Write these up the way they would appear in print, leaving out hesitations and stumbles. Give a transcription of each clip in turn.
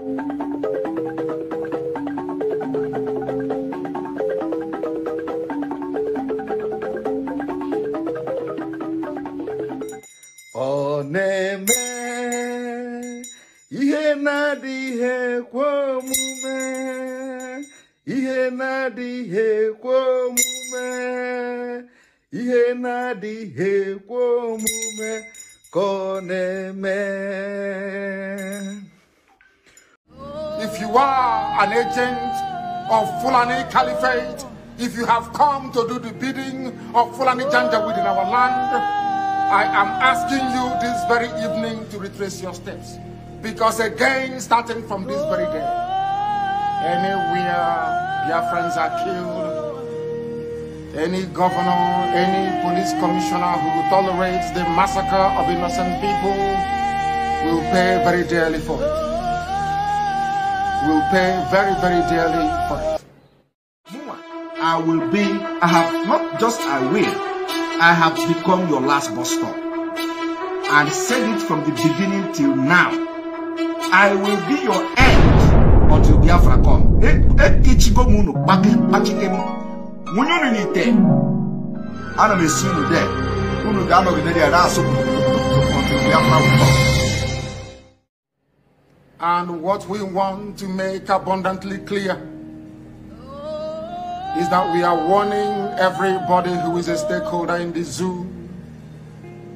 Oneme ihe na-adịghị ekwe omume, ihe na-adịghị ekwe omume, ihe na-adịghị ekwe omume ka ọ na-eme. If you are an agent of Fulani Caliphate, if you have come to do the bidding of Fulani Janjaweed in our land, I am asking you this very evening to retrace your steps. Because again, starting from this very day, anywhere Biafrans are killed, any governor, any police commissioner who tolerates the massacre of innocent people will pay very dearly for it. Will pay very, very dearly for it. I have become your last bus stop. And said it from the beginning till now. I will be your end until Biafra come. And what we want to make abundantly clear is that we are warning everybody who is a stakeholder in the zoo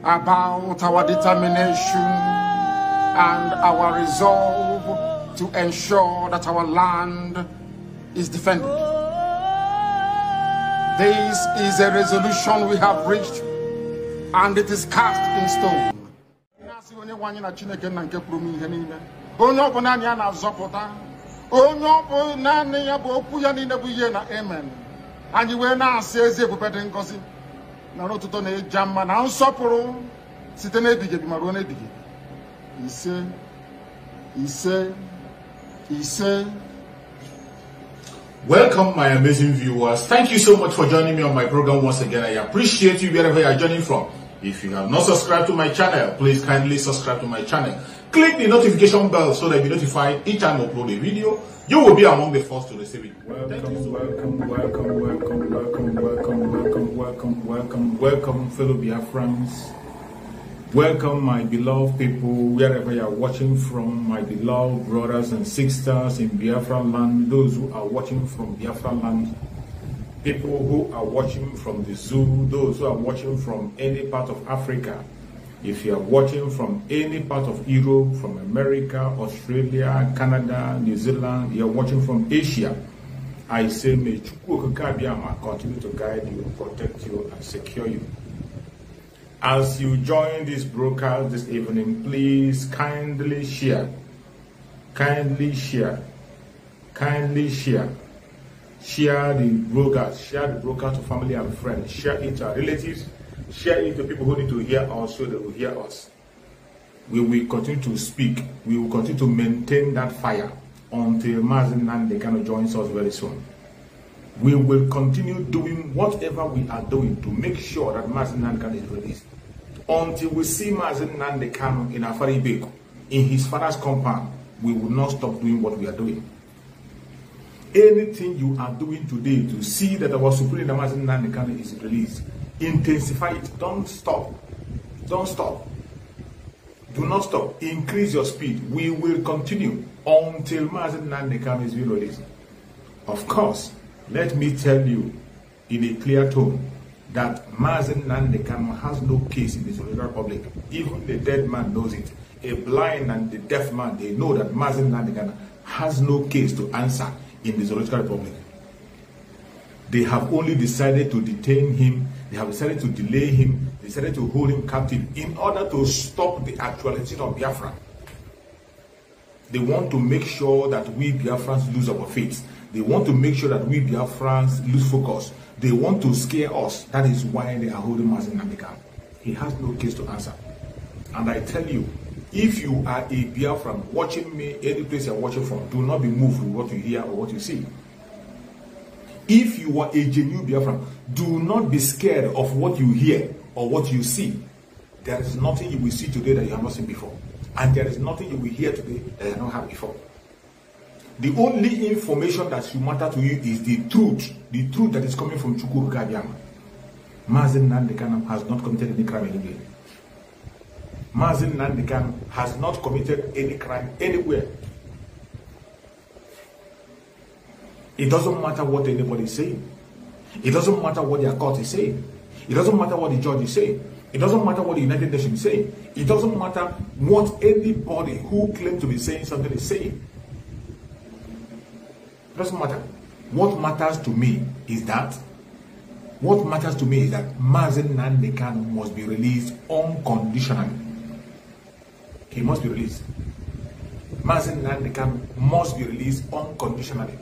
about our determination and our resolve to ensure that our land is defended. This is a resolution we have reached, and it is cast in stone. Amen. And you will not say, Naruto na ejamba na nsopuru site na ebige bimaro na ebige ise. Welcome, my amazing viewers. Thank you so much for joining me on my program once again. I appreciate you wherever you are joining from. If you have not subscribed to my channel, please kindly subscribe to my channel. Click the notification bell so that you'll be notified each time I upload a video. You will be among the first to receive it. Welcome, fellow Biafrans. Welcome, my beloved people, wherever you are watching from, my beloved brothers and sisters in Biafra land, those who are watching from Biafra land, people who are watching from the zoo, those who are watching from any part of Africa. If you are watching from any part of Europe, from America, Australia, Canada, New Zealand, you are watching from Asia, I say may Chukwu Okike continue to guide you, protect you, and secure you. As you join this broadcast this evening, please kindly share. Kindly share. Kindly share. Share the broadcast. Share the broadcast to family and friends. Share it to our relatives. Share it to people who need to hear us so they will hear us. We will continue to speak. We will continue to maintain that fire until Mazi Nnamdi Kanu joins us very soon. We will continue doing whatever we are doing to make sure that Mazi Nnamdi Kanu is released. Until we see Mazi Nnamdi Kanu in Afari Beko, in his father's compound, we will not stop doing what we are doing. Anything you are doing today to see that our Supreme Mazi Nnamdi Kanu is released, intensify it. Don't stop. Don't stop. Do not stop. Increase your speed. We will continue until Mazi Nnamdi Kanu is released. Of course, let me tell you in a clear tone that Mazi Nnamdi Kanu has no case in the Zululand Republic. Even the dead man knows it. A blind and the deaf man, they know that Mazi Nnamdi Kanu has no case to answer in the Zululand Republic. They have only decided to detain him. They have decided to delay him. They decided to hold him captive in order to stop the actualization of Biafra. They want to make sure that we Biafrans lose our faith. They want to make sure that we Biafrans lose focus. They want to scare us. That is why they are holding Mazi Nnamdi Kanu. He has no case to answer. And I tell you, if you are a Biafran watching me, any place you're watching from, do not be moved with what you hear or what you see. If you are a genuine Biafran, do not be scared of what you hear or what you see. There is nothing you will see today that you have not seen before. And there is nothing you will hear today that you have not heard before. The only information that should matter to you is the truth that is coming from Chukwu Abiyama. Mazi Nnamdi Kanu has not committed any crime anywhere. Mazi Nnamdi Kanu has not committed any crime anywhere. It doesn't matter what anybody is saying. It doesn't matter what their court is saying. It doesn't matter what the judge is saying. It doesn't matter what the United Nations is saying. It doesn't matter what anybody who claims to be saying something is saying. It doesn't matter. What matters to me is that Mazi Nnamdi Kanu must be released unconditionally. He must be released. Mazi Nnamdi Kanu must be released unconditionally.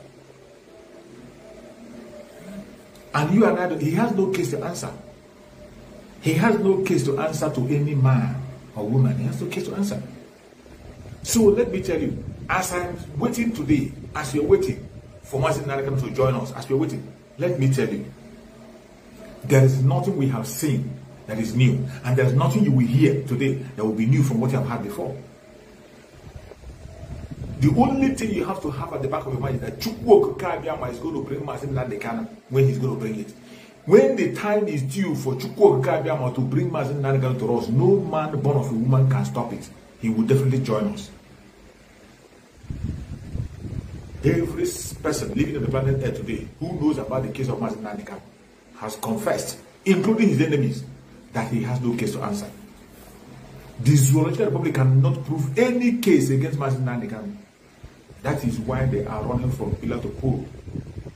And you and I, he has no case to answer. He has no case to answer to any man or woman. He has no case to answer. So let me tell you, as I'm waiting today, as you're waiting for Mazi Nnamdi Kanu to join us, as we're waiting, let me tell you, there is nothing we have seen that is new, and there's nothing you will hear today that will be new from what you have heard before. The only thing you have to have at the back of your mind is that Chukwu Abiyama is going to bring Mazi Nnamdi Kanu when he's going to bring it. When the time is due for Chukwu Abiyama to bring Mazi Nnamdi Kanu to us, no man born of a woman can stop it. He will definitely join us. Every person living on the planet Earth today who knows about the case of Mazi Nnamdi Kanu has confessed, including his enemies, that he has no case to answer. The Zoological Republic cannot prove any case against Mazi Nnamdi Kanu. That is why they are running from pillar to pole.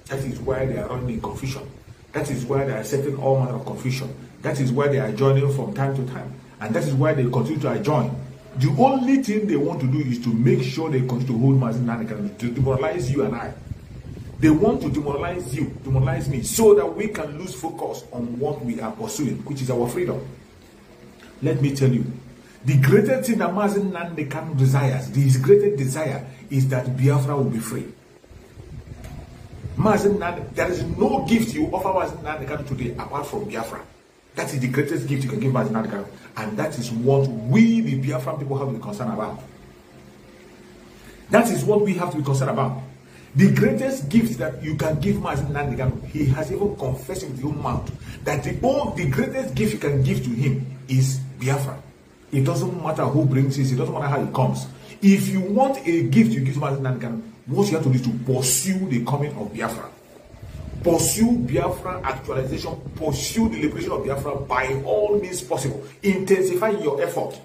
That is why they are running in confusion. That is why they are setting all manner of confusion. That is why they are joining from time to time. And that is why they continue to join. The only thing they want to do is to make sure they continue to hold Mazi Nnamdi Kanu, to demoralize you and I. They want to demoralize you, demoralize me, so that we can lose focus on what we are pursuing, which is our freedom. Let me tell you, the greatest thing that Mazi Nnamdi Kanu desires, his greatest desire, is that Biafra will be free. Mazi Nnamdi, there is no gift you offer Mazi Nnamdi Kanu today apart from Biafra. That is the greatest gift you can give Mazi Nnamdi Kanu, and that is what we, the Biafran people, have to be concerned about. That is what we have to be concerned about. The greatest gift that you can give Mazi Nnamdi Kanu, he has even confessed with his own mouth that the greatest gift you can give to him is Biafra. It doesn't matter who brings it, it doesn't matter how it comes. If you want a gift you give to Mazi Nnamdi Kanu, what you have to do is to pursue the coming of Biafra. Pursue Biafra actualization, pursue the liberation of Biafra by all means possible. Intensify your effort.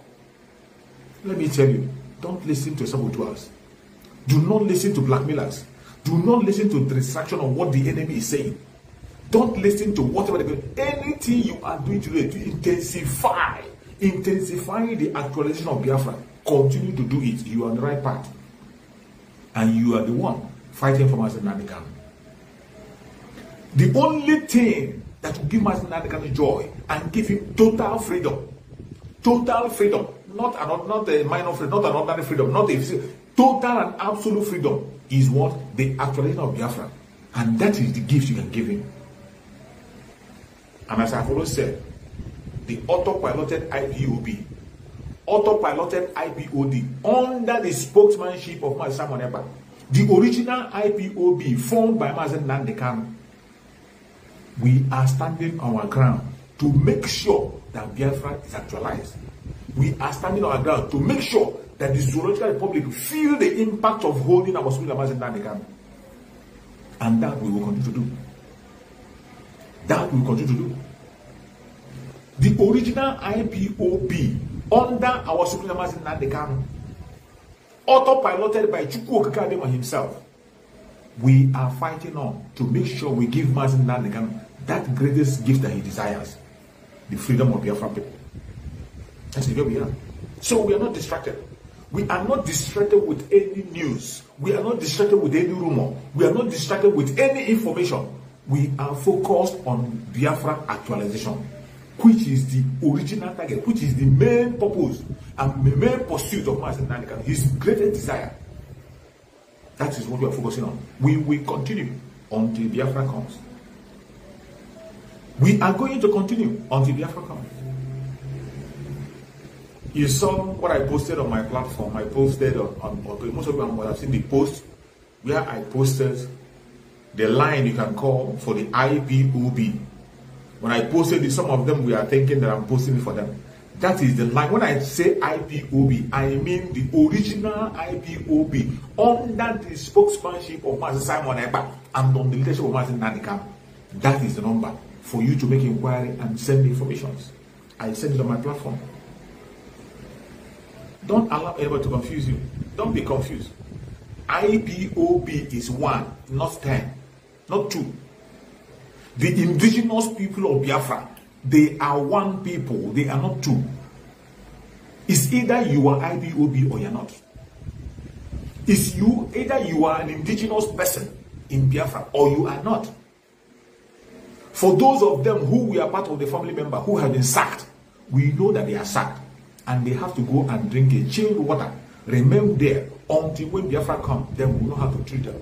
Let me tell you, don't listen to saboteurs. Do not listen to blackmailers. Do not listen to the distraction of what the enemy is saying. Don't listen to whatever they're doing. Anything you are doing today to intensify the actualization of Biafra, continue to do it. You are on the right path. And you are the one fighting for Mazi Nnamdi Kanu. The only thing that will give Mazi Nnamdi Kanu joy and give him total freedom, not a minor freedom, not an ordinary freedom, not a total and absolute freedom, is what? The actualization of Biafra. And that is the gift you can give him. And as I've always said, the autopiloted IPOD, under the spokesmanship of Mazi Simon Ekpa, the original IPOB formed by Mazi Nnamdi Kanu, we are standing on our ground to make sure that Biafra is actualized. We are standing on our ground to make sure that the Zoological Republic feel the impact of holding our spirit of Mazi Nnamdi Kanu. And that we will continue to do. That we will continue to do. The original IPOB under our Supreme Mazi Nnamdi Kanu, autopiloted by Chukwu Abiyama himself, we are fighting on to make sure we give Mazi Nnamdi Kanu that greatest gift that he desires, the freedom of Biafra people. That's where we are. So we are not distracted. We are not distracted with any news. We are not distracted with any rumor. We are not distracted with any information. We are focused on Biafra actualization, which is the original target, which is the main purpose and the main pursuit of Mazi Nnamdi Kanu, his greatest desire. That is what we are focusing on. We will continue until Biafra comes. We are going to continue until Biafra comes. You saw what I posted on my platform. I posted on most of you might have seen the post where I posted the line you can call for the IPOB. When I posted it, some of them we are thinking that I'm posting it for them. That is the line. When I say IPOB, I mean the original IPOB under the spokesmanship of Mazi Simon Ekpa and on the leadership of Mazi Nnamdi Kanu. That is the number for you to make inquiry and send information. I send it on my platform. Don't allow anybody to confuse you. Don't be confused. IPOB is 1, not 10, not 2. The indigenous people of Biafra, they are 1 people, they are not 2. It's either you are IPOB or you're not. It's either you are an indigenous person in Biafra or you are not. For those of them who were part of the family member who have been sacked, we know that they are sacked and they have to go and drink a chilled water, remain there until when Biafra comes, then we know how to treat them.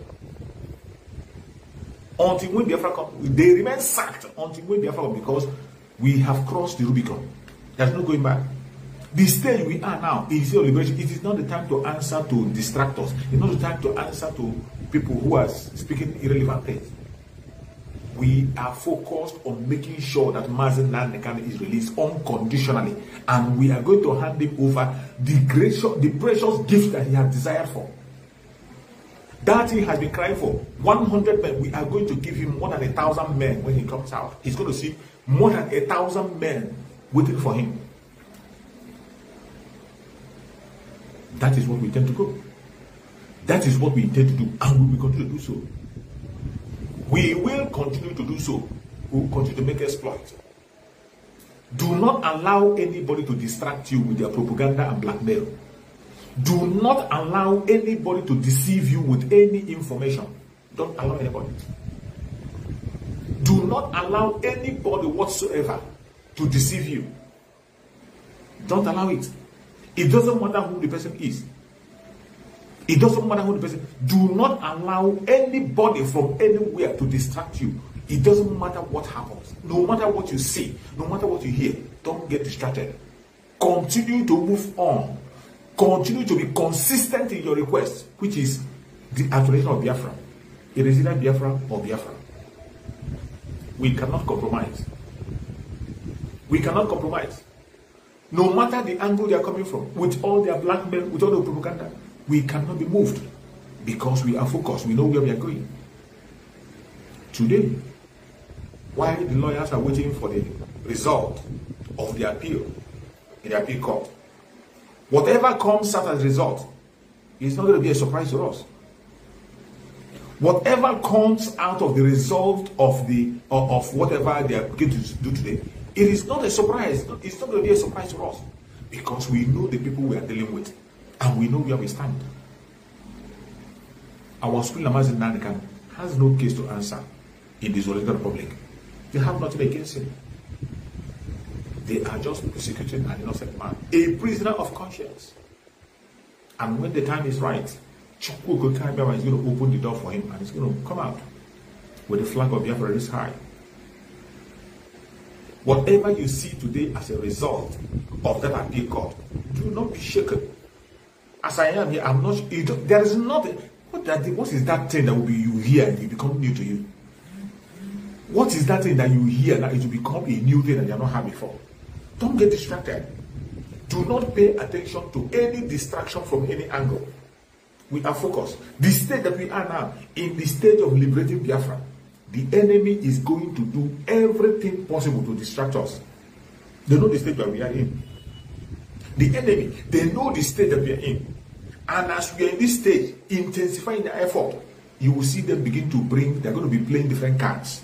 Until when Biafra comes, they remain sacked until when Biafra comes, because we have crossed the Rubicon. There's no going back. The stage we are now is liberation. It is not the time to answer to distractors. It's not the time to answer to people who are speaking irrelevant things. We are focused on making sure that Mazi Nnamdi Kanu is released unconditionally, and we are going to hand him over the precious gift that he has desired for. That he has been crying for. 100 men. We are going to give him more than 1,000 men when he comes out. He's going to see more than 1,000 men waiting for him. That is what we intend to go. That is what we intend to do, and we will continue to do so. We will continue to do so. We will continue to make exploits. Do not allow anybody to distract you with their propaganda and blackmail. Do not allow anybody to deceive you with any information. Don't allow anybody. Do not allow anybody whatsoever to deceive you. Don't allow it. It doesn't matter who the person is. It doesn't matter who the person is. Do not allow anybody from anywhere to distract you. It doesn't matter what happens. No matter what you see, no matter what you hear, don't get distracted. Continue to move on. Continue to be consistent in your request, which is the actualization of Biafra. It is either Biafra or Biafra. We cannot compromise. We cannot compromise. No matter the angle they are coming from, with all their blackmail, with all the propaganda, we cannot be moved because we are focused. We know where we are going. Today, while the lawyers are waiting for the result of the appeal in the appeal court, whatever comes out as a result is not going to be a surprise to us. Whatever comes out of the result of whatever they are going to do today, it is not a surprise. It's not going to be a surprise to us because we know the people we are dealing with and we know where we stand. Our school, Mazi Nnamdi Kanu, has no case to answer in the Zolita Republic. They have nothing against him. They are just persecuting an innocent man, a prisoner of conscience. And when the time is right, Chukwu is going to open the door for him and he's going to come out with the flag of Biafra this high. Whatever you see today as a result of that appeal court, do not be shaken. As I am here, I'm not. There is nothing. What is that thing that will be you hear and it become new to you? What is that thing that you hear that it will become a new thing that you have not had before? Don't get distracted. Do not pay attention to any distraction from any angle. We are focused. The state that we are now, in the stage of liberating Biafra, the enemy is going to do everything possible to distract us. They know the state that we are in. The enemy, they know the state that we are in. And as we are in this stage, intensifying the effort, you will see them begin to bring, they're going to be playing different cards.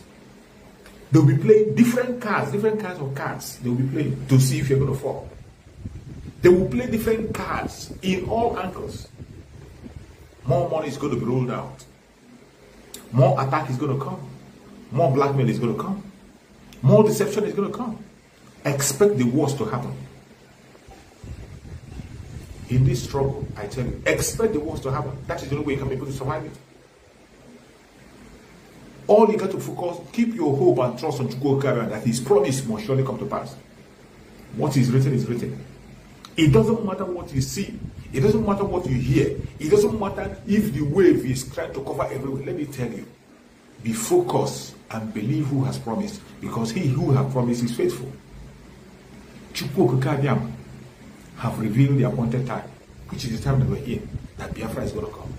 They'll be playing different cards, different kinds of cards. They'll be playing to see if you're going to fall. They will play different cards in all angles. More money is going to be rolled out. More attack is going to come. More blackmail is going to come. More deception is going to come. Expect the worst to happen. In this struggle, I tell you, expect the worst to happen. That is the only way you can be able to survive it. All you got to focus, keep your hope and trust on Chukwu that his promise must surely come to pass. What is written is written. It doesn't matter what you see. It doesn't matter what you hear. It doesn't matter if the wave is trying to cover everywhere. Let me tell you, be focused and believe who has promised, because he who has promised is faithful. Chukwu have revealed the appointed time, which is the time that we're in, that Biafra is going to come.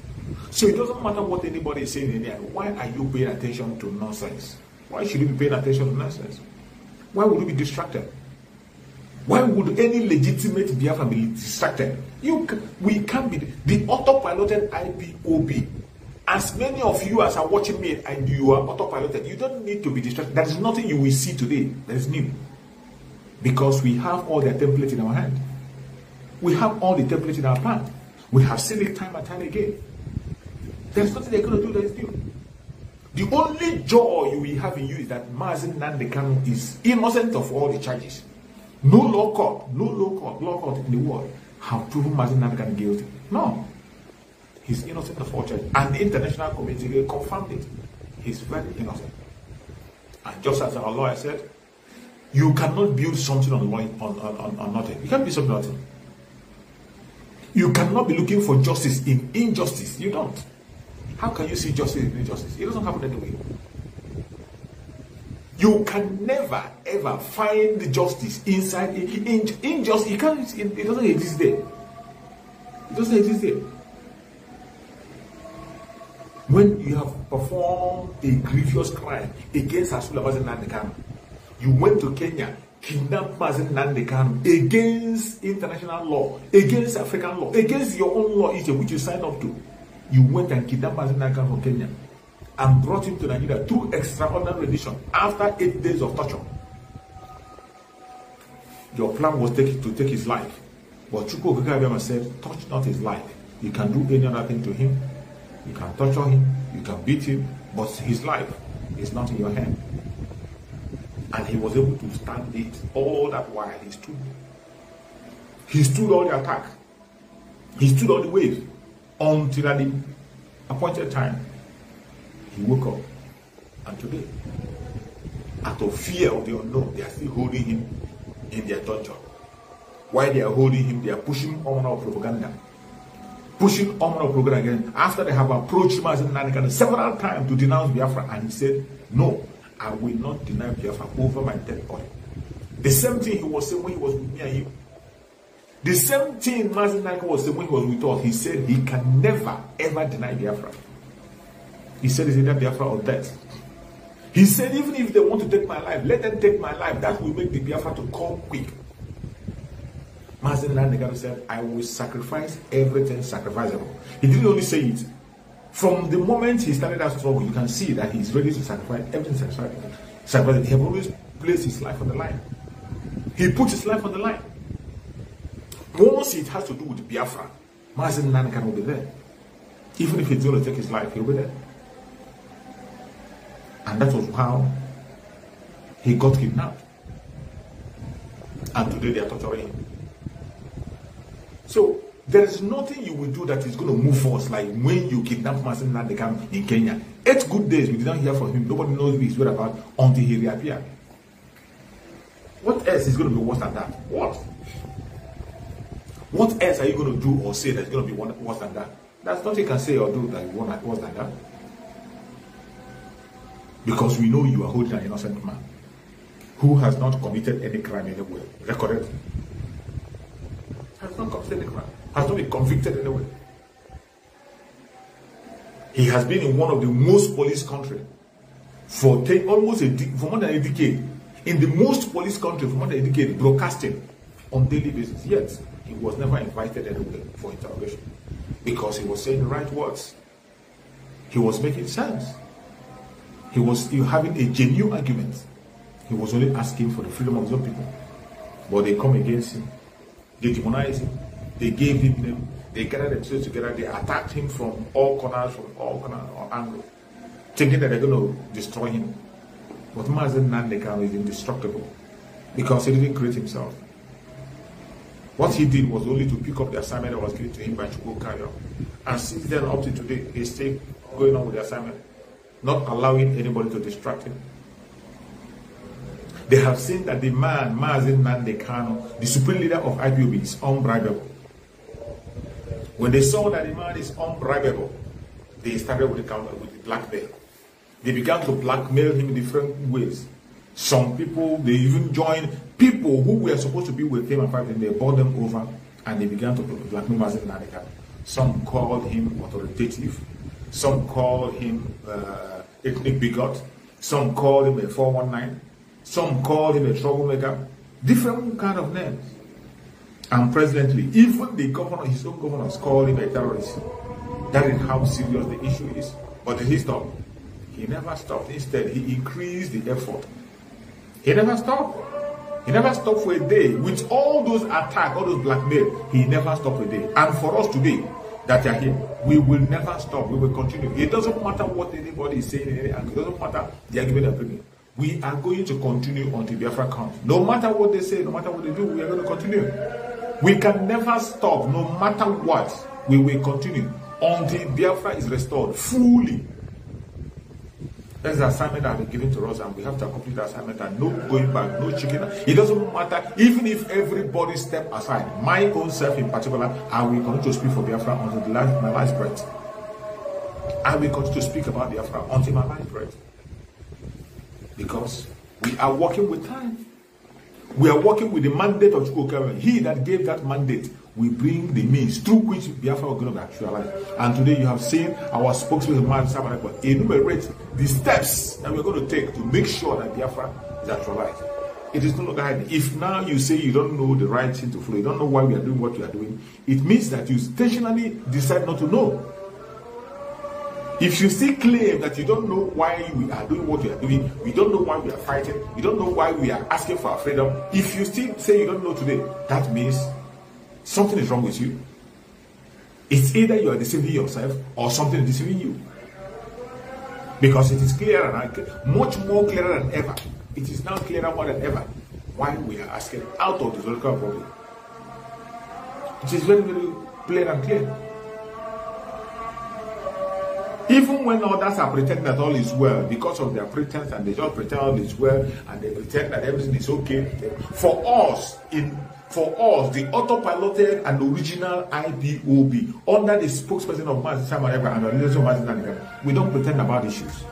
So it doesn't matter what anybody is saying in there. Why are you paying attention to nonsense? Why should you be paying attention to nonsense? Why would you be distracted? Why would any legitimate Biafra be distracted? We can't be. The autopiloted Ipob, as many of you as are watching me and you are autopiloted, you don't need to be distracted. There is nothing you will see today that is new. Because we have all the templates in our hand. We have all the templates in our plan. We have seen it time and time again. There's nothing they're going to do that is new. The only joy you will have in you is that Mazi Nnamdi Kanu is innocent of all the charges. No law court in the world have proven Mazi Nnamdi Kanu guilty. No. He's innocent of all charges. And the international community confirmed it. He's very innocent. And just as our lawyer said, you cannot build something on nothing. You can't build something on nothing. You cannot be looking for justice in injustice. You don't. How can you see justice in injustice? It doesn't happen anyway. You can never ever find justice inside injustice. It doesn't exist there. It doesn't exist there. When you have performed a grievous crime against Mazi Nnamdi Kanu, you went to Kenya, kidnapped Mazi Nnamdi Kanu against international law, against African law, against your own law, which you signed up to. You went and kidnapped Mazi Nnamdi Kanu from Kenya and brought him to Nigeria through extraordinary rendition after 8 days of torture. Your plan was to take his life. But Chukwu Okike said, touch not his life. You can do any other thing to him. You can torture him. You can beat him. But his life is not in your hand. And he was able to stand it all that while. He stood all the attack. He stood all the wave until at the appointed time he woke up. And today, out of fear of the unknown, they are still holding him in their dungeon. While they are holding him, they are pushing on our propaganda. Pushing on our propaganda again. After they have approached Mazi Nnamdi Kanu several times to denounce Biafra, and he said, no, I will not deny Biafra over my dead body. The same thing he was saying when he was with me and you. The same thing Mazi Nnamdi Kanu was saying when he was with us. He said he can never ever deny Biafra. He said it's either Biafra or death. He said even if they want to take my life, let them take my life. That will make the Biafra to come quick. Mazi Nnamdi Kanu said, I will sacrifice everything sacrificable. He didn't only say it. From the moment he started that struggle, you can see that he's ready to sacrifice everything sacrificable. He has always placed his life on the line. He put his life on the line. Once it has to do with Biafra, Mazi Nnamdi Kanu will be there. Even if he's going to take his life, he'll be there. And that was how he got kidnapped. And today they are torturing him. So there is nothing you will do that is going to move us like when you kidnapped Mazi Nnamdi Kanu in Kenya. 8 good days we did not hear from him. Nobody knows his whereabouts until he reappeared. What else is going to be worse than that? What? What else are you going to do or say that's going to be worse than that? There's nothing you can say or do that is worse than that. Because we know you are holding an innocent man who has not committed any crime anywhere, recorded. Has not committed any crime, has not been convicted anywhere. He has been in one of the most policed countries for more than a decade. In the most policed country for more than a decade, broadcasting on daily basis. Yet he was never invited anywhere for interrogation because he was saying the right words. He was making sense. He was having a genuine argument. He was only asking for the freedom of his own people. But they come against him. They demonize him. They gave him name. They gathered themselves together. They attacked him from all corners, or angles, thinking that they're going to destroy him. But Mazi Nnamdi Kanu is indestructible because he didn't create himself. What he did was only to pick up the assignment that was given to him by Chukwu Okike. And since then up to today, he's still going on with the assignment, not allowing anybody to distract him. They have seen that the man, Mazi Nnamdi Kanu, the supreme leader of Ipob, is unbribable. When they saw that the man is unbribable, they started with the blackmail. They began to blackmail him in different ways. Some people, they even joined people who were supposed to be with him and fighting. They brought them over and they began to blackmail Mazi Nnamdi Kanu. Some called him authoritative. Some called him ethnic bigot. Some called him a 419. Some called him a troublemaker. Different kind of names. And presently, even the governor, his own governors, called him a terrorist. That is how serious the issue is. But did he stop? He never stopped. Instead, he increased the effort. He never stopped. He never stopped for a day. With all those attacks, all those blackmail, he never stopped a day. And for us today, that are here, we will never stop. We will continue. It doesn't matter what anybody is saying, it doesn't matter the argument they're bringing. We are going to continue until Biafra comes. No matter what they say, no matter what they do, we are going to continue. We can never stop, no matter what. We will continue until Biafra is restored fully. That's the assignment that has been given to us, and we have to complete the assignment, and no going back, no chicken. It doesn't matter, even if everybody step aside, my own self in particular, I will continue to speak for Biafra until my last breath. I will continue to speak about Biafra until my last breath. Because we are working with time. We are working with the mandate of Chukwuka. He that gave that mandate will bring the means through which Biafra are going to be actualized. And today you have seen our spokesperson, Mazi Nnamdi Kanu, enumerate the steps that we're going to take to make sure that Biafra is actualized. It is no longer hiding. If now you say you don't know the right thing to follow, you don't know why we are doing what we are doing, it means that you intentionally decide not to know. If you still claim that you don't know why we are doing what we are doing, we don't know why we are fighting, we don't know why we are asking for our freedom, if you still say you don't know today, that means something is wrong with you. It's either you are deceiving yourself or something is deceiving you. Because it is clearer, much more clearer than ever. It is now clearer more than ever why we are asking out of the local problem. It is very, very plain and clear. Even when others are pretending that all is well because of their pretense, and they just pretend all is well and they pretend that everything is okay. For us, the autopiloted and original IPOB under the spokesperson of Mazi Nnamdi Kanu and the leadership of Mazi Nnamdi Kanu, we don't pretend about issues.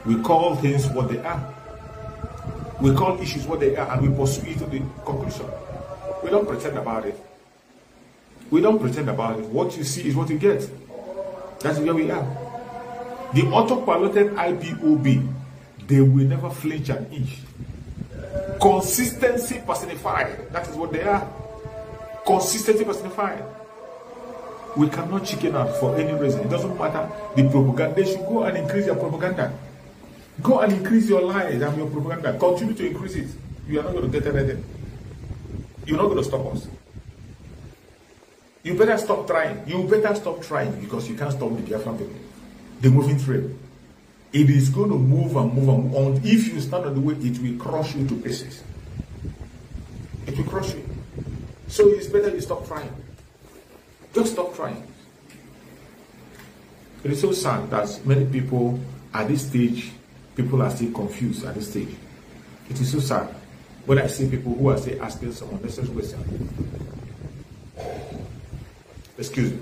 We call things what they are. We call issues what they are, and we pursue it to the conclusion. We don't pretend about it. We don't pretend about it. What you see is what you get. That's where we are. The autopiloted IPOB, they will never flinch an inch. Consistency personified. That is what they are. Consistency personified. We cannot chicken out for any reason. It doesn't matter the propaganda. They should go and increase your propaganda. Go and increase your lies and your propaganda. Continue to increase it. You are not going to get anything. You're not going to stop us. You better stop trying. You better stop trying, because you can't stop the Biafran people. The moving train. It is going to move and move and move. If you stand on the way, it will crush you to pieces. It will crush you. So it's better you stop trying. Just stop trying. It is so sad that many people at this stage, people are still confused at this stage. It is so sad when I see people who are still asking some unnecessary questions. Excuse me.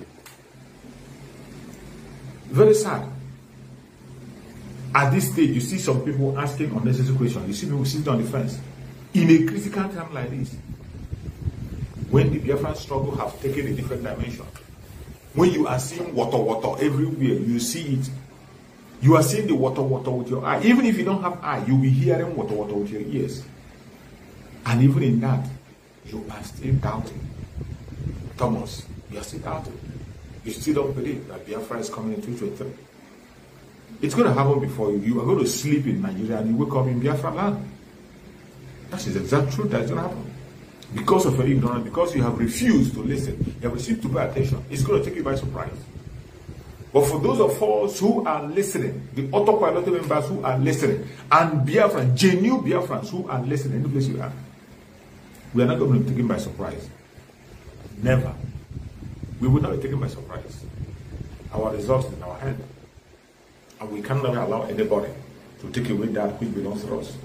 Very sad. At this stage, you see some people asking unnecessary questions. You see people sitting on the fence. In a critical time like this, when the Biafran struggle have taken a different dimension, when you are seeing water everywhere, you see it. You are seeing the water with your eye. Even if you don't have eye, you'll be hearing water with your ears. And even in that, you are still doubting. Thomas, you are still doubting. You still don't believe that Biafra is coming in 2023. It's going to happen before you. You are going to sleep in Nigeria and you wake up in Biafra land. That is the exact truth that's going to happen. Because of your ignorance, because you have refused to listen, you have refused to pay attention, it's going to take you by surprise. But for those of us who are listening, the autopilot members who are listening, and Biafran, genuine Biafrans who are listening, any place you are, we are not going to be taken by surprise. Never. We will not be taken by surprise. Our result is in our hand. And we cannot allow anybody to take away that which belongs to us.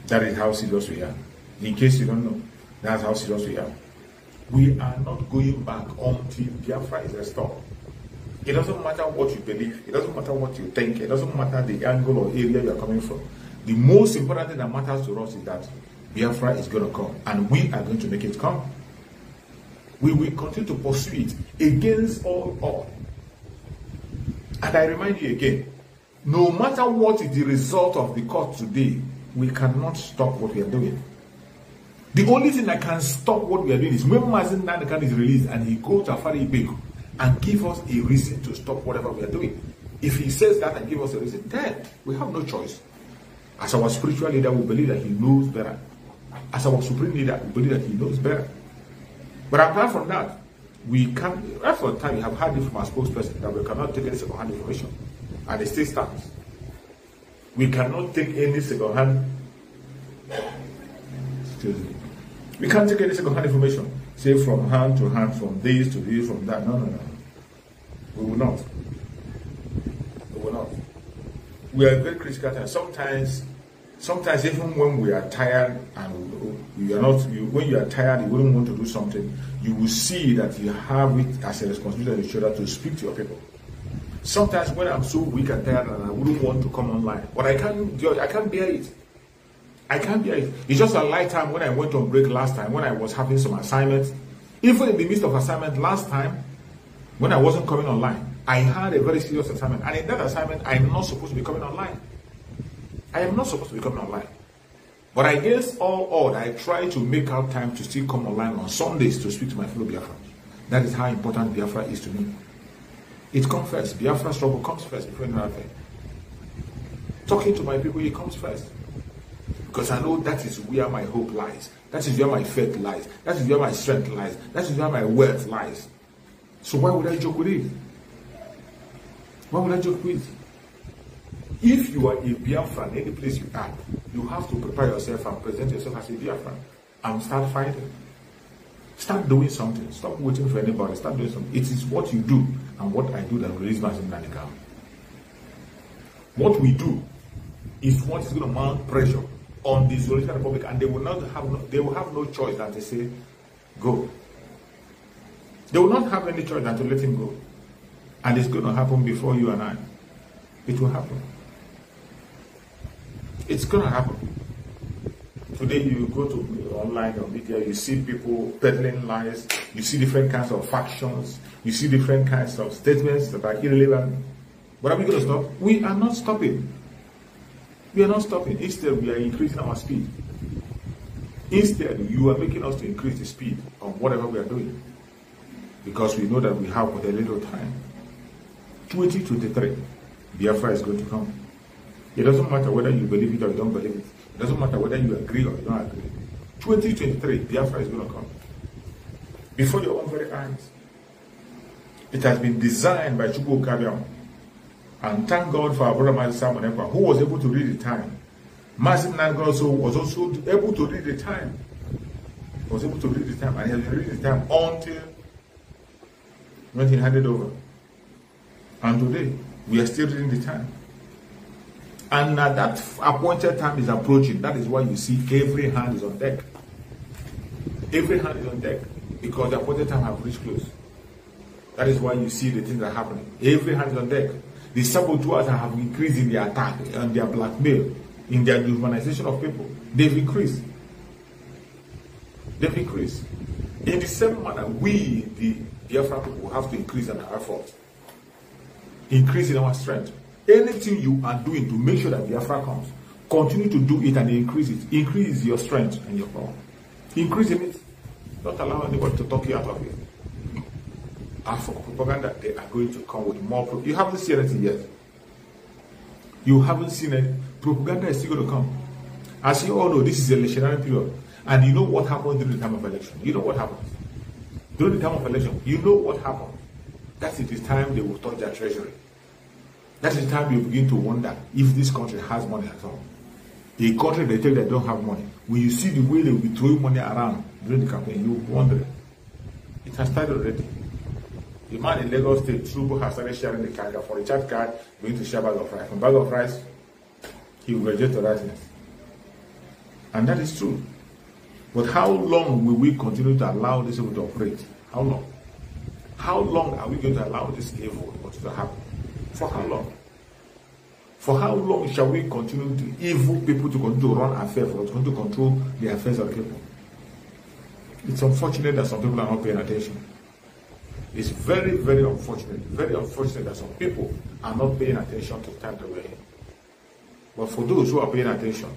That is how serious we are. In case you don't know, that's how serious we are. We are not going back until Biafra is restored. It doesn't matter what you believe. It doesn't matter what you think. It doesn't matter the angle or area you are coming from. The most important thing that matters to us is that Biafra is going to come, and we are going to make it come. We will continue to pursue it against all odds. And I remind you again, no matter what is the result of the court today, we cannot stop what we are doing. The only thing that can stop what we are doing is when Mazi Nnamdi Kanu is released and he goes to Afari Ipob and give us a reason to stop whatever we are doing. If he says that and give us a reason, then we have no choice. As our spiritual leader, we believe that he knows better. As our supreme leader, we believe that he knows better. But apart from that, we can't, right from the time we have heard it from our spokesperson that we cannot take any second-hand information. And it still stands. We cannot take any second-hand, excuse me. We can't take any second-hand information, say from hand to hand, from this to this, from that. No, no, no. We will not. We will not. We are very critical time. Sometimes even when we are tired and we are not, when you are tired, you wouldn't want to do something, you will see that you have it as a responsibility on your shoulder to speak to your people. Sometimes when I'm so weak and tired and I wouldn't want to come online, but I can't bear it. I can't bear it. It's just a light time when I went on break last time, when I was having some assignments. Even in the midst of assignment last time, when I wasn't coming online, I had a very serious assignment. And in that assignment, I'm not supposed to be coming online. I am not supposed to be coming online. But against all odds, I try to make out time to still come online on Sundays to speak to my fellow Biafrans. That is how important Biafra is to me. It comes first. Biafra struggle comes first before anything. Talking to my people, it comes first. Because I know that is where my hope lies. That is where my faith lies. That is where my strength lies. That is where my wealth lies. So why would I joke with it? Why would I joke with it? If you are a Biafran, any place you are, you have to prepare yourself and present yourself as a Biafran and start fighting. Start doing something. Stop waiting for anybody. Start doing something. It is what you do and what I do that release Mazi Nnamdi Kanu. What we do is what is going to mount pressure on the Zoroastrian Republic, and they will have no choice than to say, go. They will not have any choice than to let him go. And it's going to happen before you and I. It will happen. It's going to happen. Today you go to online or media, you see people peddling lies, you see different kinds of factions, you see different kinds of statements that are irrelevant. But are we going to stop? We are not stopping. We are not stopping. Instead, we are increasing our speed. Instead, you are making us to increase the speed of whatever we are doing. Because we know that we have but a little time. 2023, Biafra is going to come. It doesn't matter whether you believe it or you don't believe it. It doesn't matter whether you agree or you don't agree. 2023, Biafra is going to come. Before your own very eyes. It has been designed by Chukwu Kabiam. And thank God for our brother Mazi Nnamdi Kanu, who was able to read the time. Mazi Nnamdi Kanu was also able to read the time. He was able to read the time, and he has been reading the time until when he handed over. And today, we are still reading the time. And that appointed time is approaching. That is why you see every hand is on deck. Every hand is on deck because the appointed time has reached close. That is why you see the things that are happening. Every hand is on deck. The saboteurs have increased in their attack and their blackmail, in their dehumanization of people. They've increased. They've increased. In the same manner, we, the Biafra people, have to increase in our effort. Increase in our strength. Anything you are doing to make sure that Biafra comes, continue to do it and increase it. Increase your strength and your power. Increase in it. Don't allow anybody to talk you out of it. As for propaganda, they are going to come with more. You haven't seen anything yet. You haven't seen it. Propaganda is still going to come. As you all know, this is a electionary period. And you know what happens during the time of election. You know what happens. During the time of election, you know what happens. That is the time they will touch their treasury. That is the time you begin to wonder if this country has money at all. A country they tell they don't have money. When you see the way they will be throwing money around during the campaign, you will wonder. It has started already. The man in Lagos State, Trubo, has started sharing the card for a chat card, going to share bag of rice. From bag of rice, he will graduate to rightness. And that is true. But how long will we continue to allow this evil to operate? How long? How long are we going to allow this evil to happen? For how long? For how long shall we continue to evil people to continue to run affairs, or to continue to control the affairs of the people? It's unfortunate that some people are not paying attention. It's very, very unfortunate that some people are not paying attention to the time that we're in. But for those who are paying attention,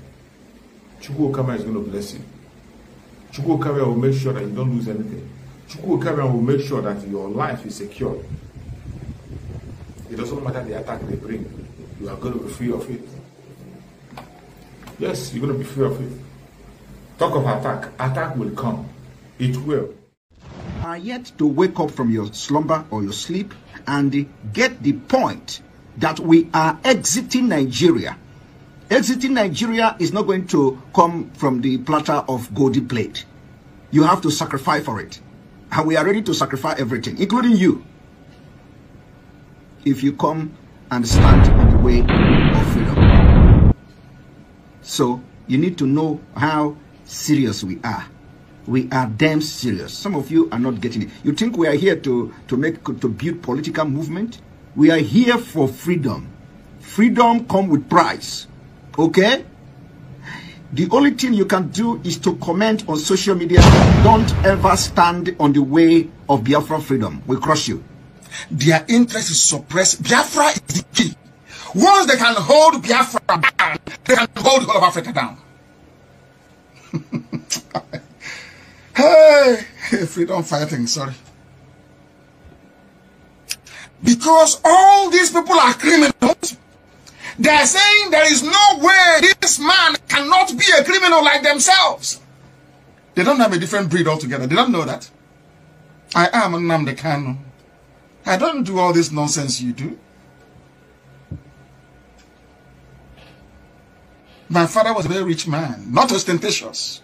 Chukwu Okama is going to bless you. Chukwu Okama will make sure that you don't lose anything. Chukwu Okama will make sure that your life is secure. It doesn't matter the attack they bring. You are going to be free of it. Yes, you're going to be free of it. Talk of attack. Attack will come. It will. Are yet to wake up from your slumber or your sleep and get the point that we are exiting Nigeria. Exiting Nigeria is not going to come from the platter of golden plate. You have to sacrifice for it. And we are ready to sacrifice everything, including you, if you come and stand on the way of freedom. So you need to know how serious we are. We are damn serious. Some of you are not getting it. You think we are here to build political movement? We are here for freedom. Freedom comes with price. Okay? The only thing you can do is to comment on social media. Don't ever stand on the way of Biafra freedom. We'll crush you. Their interest is suppressed. Biafra is the key. Once they can hold Biafra down, they can hold the whole of Africa down. Hey, freedom fighting, sorry. Because all these people are criminals. They are saying there is no way this man cannot be a criminal like themselves. They don't have a different breed altogether. They don't know that. I am Nnamdi Kanu. I don't do all this nonsense you do. My father was a very rich man, not ostentatious.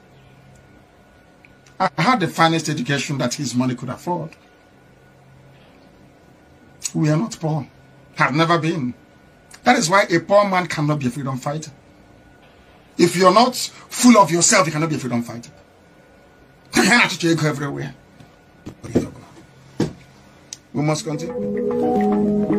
I had the finest education that his money could afford. We are not poor. Have never been. That is why a poor man cannot be a freedom fighter. If you're not full of yourself, you cannot be a freedom fighter. You have to go everywhere. We must continue.